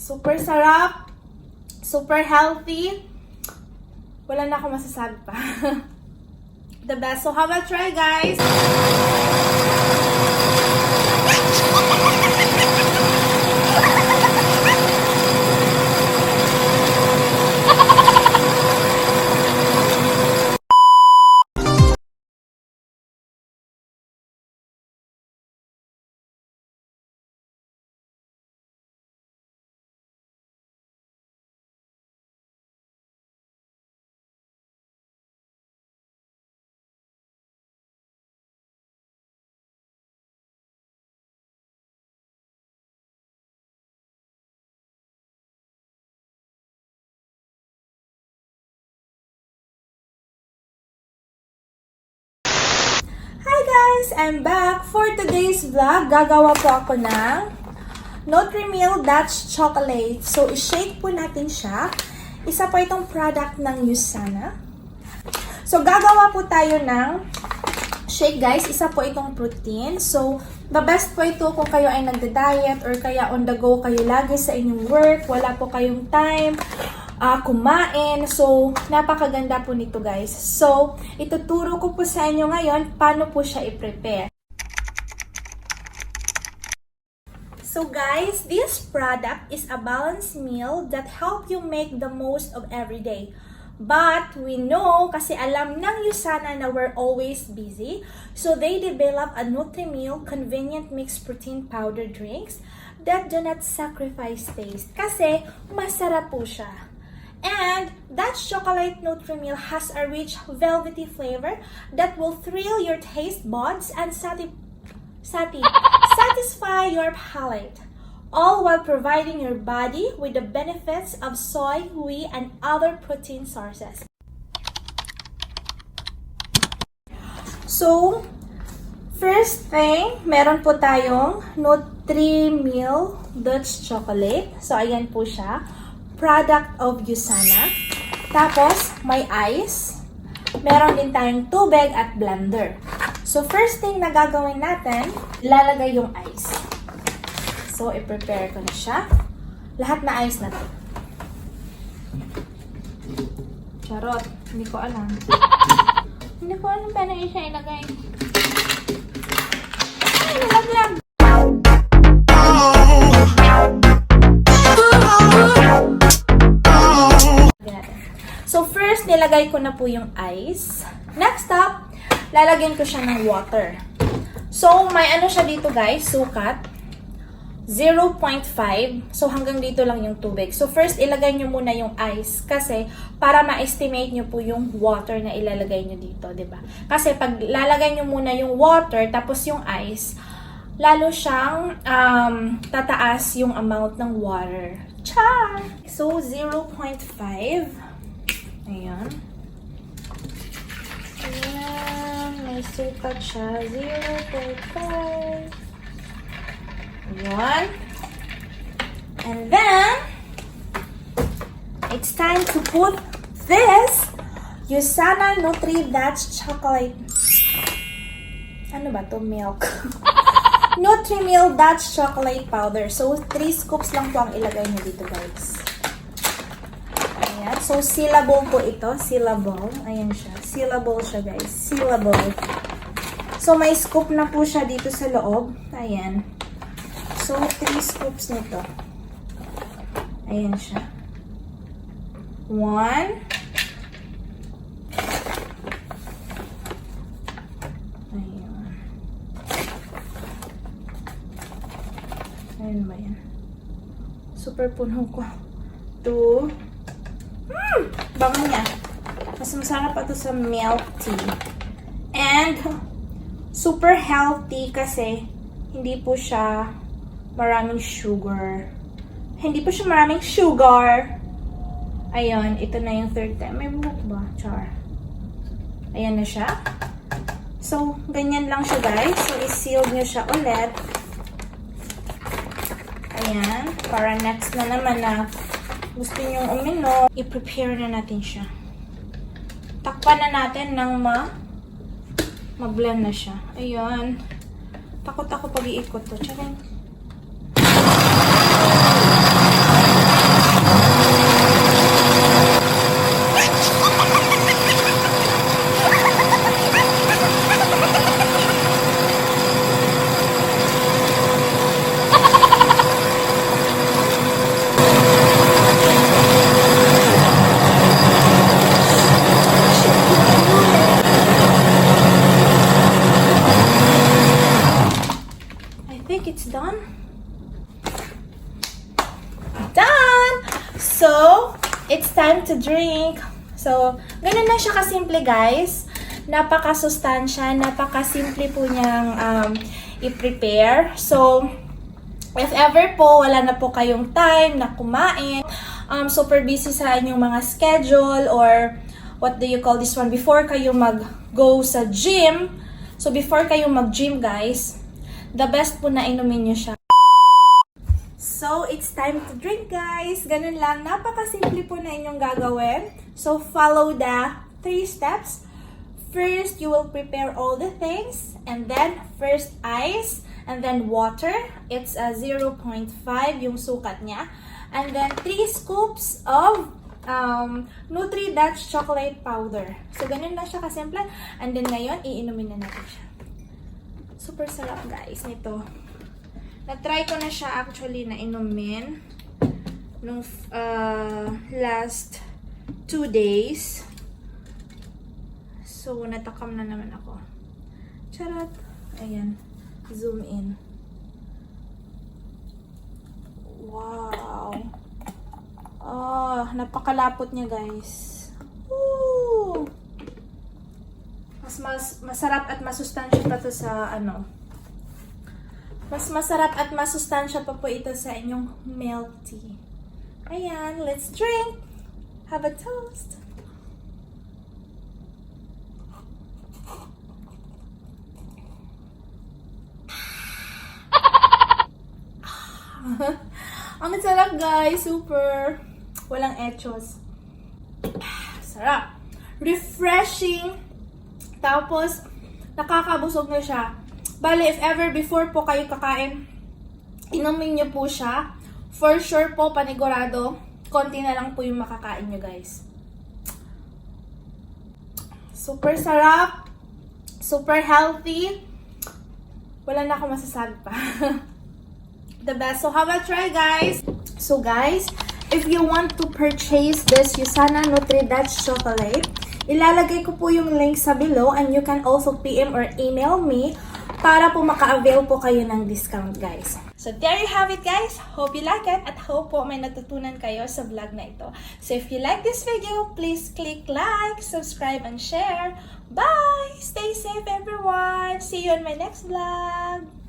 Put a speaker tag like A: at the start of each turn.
A: Super sarap. Super healthy. Wala na akong masasabi pa. The best. So, have a try, guys. Hi guys! I'm back! For today's vlog, gagawa po ako ng Nutri-Milk Dutch Chocolate. So, i-shake po natin siya. Isa po itong product ng USANA. So, gagawa po tayo ng shake guys. Isa po itong protein. So, the best po ito kung kayo ay nagda-diet or kaya on the go kayo lagi sa inyong work. Wala po kayong time kumain. So, napakaganda po nito guys. So, ituturo ko po sa inyo ngayon paano po siya i-prepare. So guys, this product is a balanced meal that help you make the most of every day. But we know, kasi alam ng USANA na we're always busy, so they develop a Nutri-Milk convenient mixed protein powder drinks that do not sacrifice taste. Kasi masarap po siya. And Dutch chocolate Nutri-Milk has a rich velvety flavor that will thrill your taste buds and satisfy your palate, all while providing your body with the benefits of soy, wheat, and other protein sources. So, first thing, meron po tayong Nutri-Milk Dutch chocolate. So, ayan po siya. Product of USANA. Tapos, may ice. Meron din tayong tubig at blender. So, first thing na gagawin natin, ilalagay yung ice. So, i-prepare ko na siya. Lahat na ice na to. Charot. Hindi ko alam. Hindi ko alam paano yung siya ilagay. Ay, nalaglag! So, first, nilagay ko na po yung ice. Next up, lalagyan ko siya ng water. So, may ano siya dito guys, sukat. 0.5. So, hanggang dito lang yung tubig. So, first, ilagay nyo muna yung ice. Kasi, para ma-estimate nyo po yung water na ilalagay nyo dito, diba? Kasi, pag lalagay nyo muna yung water, tapos yung ice, lalo siyang tataas yung amount ng water. Char! So, 0.5. Ayan. Ayan. May sukat siya. 0.5. Ayan. And then, it's time to put this USANA Nutri Dutch Chocolate. Ano ba to? Milk. Nutri-Milk Dutch Chocolate Powder. So, 3 scoops lang po ang ilagay nyo dito, guys. Ayan. So, sealable po ito. Sealable. Ayan siya. Sealable siya, guys. Sealable. So, may scoop na po siya dito sa loob. Ayan. So, 3 scoops nito. Ayan siya. 1. Ayan. Ayan ba yan? Super puno ko. 2. Bango niya. Mas masarap pa ito sa milk tea. And, super healthy kasi hindi po siya maraming sugar. Hindi po siya maraming sugar. Ayun, ito na yung third time. May buhok ba? Char. Ayan na siya. So, ganyan lang siya guys. So, i-seal nyo siya ulit. Ayan. Para next na naman na gusto nyong uminom, i-prepare na natin siya. Takpan na natin ng ma-blend na siya. Ayan. Takot ako pag iikot to. Charing. So, it's time to drink. So, ganun lang siya kasimple guys. Napaka-sustansya, napaka-simple po niyang i-prepare. So, if ever po wala na po kayong time na kumain, super busy sa inyong mga schedule or what do you call this one, before kayo mag-go sa gym. So, before kayo mag-gym guys, the best po na inumin nyo siya. So, it's time to drink guys. Ganun lang, napaka-simple po na inyong gagawin. So, follow the 3 steps. First, you will prepare all the things, and then first ice, and then water. It's a 0.5 yung sukat niya. And then 3 scoops of Nutri-Dutch chocolate powder. So, ganun lang siya kasimple. And then ngayon, iinumin na natin siya. Super sarap guys nito. Na-try ko na siya actually na inumin nung last 2 days. So, natakam na naman ako. Charot. Ayan. Zoom in. Wow. Oh, napakalapot niya, guys. Woo! Mas masarap at masustansya pa to sa ano. Mas masarap at masustansya pa po ito sa inyong milk tea. Ayan, let's drink. Have a toast. Ang sarap guys, super. Walang echos. Sarap. Refreshing. Tapos, nakakabusog na siya. Bale, if ever before po kayo kakain, inumin niyo po siya. For sure po, panigurado, konti na lang po yung makakain niyo guys. Super sarap. Super healthy. Wala na ako masasabi pa. The best. So, have a try, guys. So, guys, if you want to purchase this Usana Nutri-Dutch chocolate, ilalagay ko po yung link sa below and you can also PM or email me para po maka-avail po kayo ng discount, guys. So, there you have it, guys. Hope you like it at hope po may natutunan kayo sa vlog na ito. So, if you like this video, please click like, subscribe, and share. Bye! Stay safe, everyone! See you on my next vlog!